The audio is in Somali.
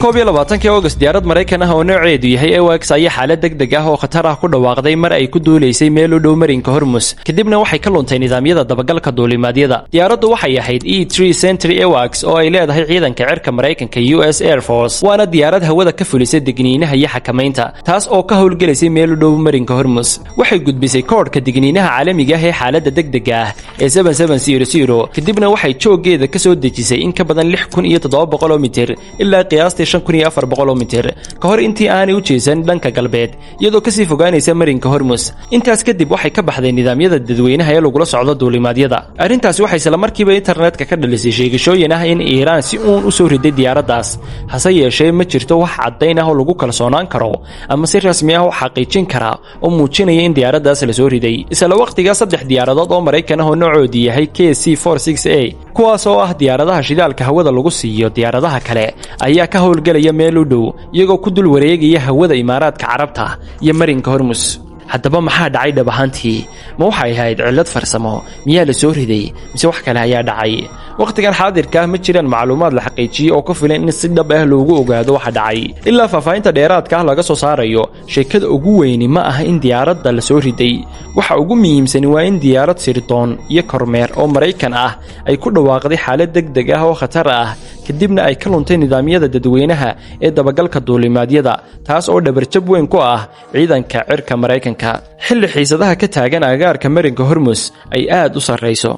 22 August diyaarad Mareykan ah oo nooceedu yahay AWACS ayaa xaalad degdeg ah oo khatar ah ku dhawaaqday mar ay ku duuleysay meel u dhow marinka Hormuz kadibna waxay ka luntay nidaamyada dabagalka duulimaadyada. Diyaaraddu waxay ahayd E3 Sentry AWACS oo ay leedahay ciidanka cirka Mareykanka US Air Force waana diyaarad hawada ka fulisay digniinaha iyo xakamaynta taas oo ka howlgelisay meel u dhow marinka Hormuz. Waxay gudbisay koodhka digniinaha caalamiga ah ee xaaladda degdega ah ee 7700 kadibna waxay joogeeda ka soo dejisay in ka badan 6700 mitir ilaa qiyaastii 5400 mitir ka hor intii aanay u jeesan dhanka galbeed iyadoo ka sii fogaanaysa marinka Hormuz. Intaas kadib waxay ka baxday nidaamyada dadweynaha ee lagu socdo duulimaadyada. Arrintaasi waxay isla markiiba internetka ka dhalisay sheegashooyin ah in Iiraan si uun u soo riday diyaaradaas. Hase yeeshee ma jirto wax caddayn ah oo lagu kalsoonaan karo ama si rasmi ah u xaqiijin kara oo muujinaya in diyaaradaas la soo riday. Isla waqtiga 3 diyaaradood oo Mareykan ah oo noocoodu yahay KC-46A kuwaas oo ah diyaaradaha shidaalka hawada lagu siiyo diyaaradaha kale ayaa ka howlgelaya meel u dhow iyagoo ku dul wareegaya hawada Imaaraadka Carabta iyo marinka Hormuz. haddaba maxaa dhacay dhab ahaantii ma waxay ahayd cilad farsamo miyaa la soo riday mise wax kale ayaa dhacay waqtigan xaadirka ma jiraan macluumaad la xaqiijiyay oo ku filan in si dhab ah loogu ogaado waxa dhacay ilaa faafahinta dheeraadka ah laga soo saarayo sheekada ugu weyn ma aha in diyaaradda la soo riday waxa ugu muhiimsan waa in diyaarad sirdoon iyo kormeer oo Mareykan ah ay ku dhawaaqday xaalad degdeg ah oo khatar ah kadibna ay ka luntay nidaamyada dadweynaha ee dabagalka duulimaadyada taas oo dhabarjab weyn ku ah ciidanka cirka Mareykanka xilli xiisadaha ka taagan agaarka marinka Hormuz ay aad u sareyso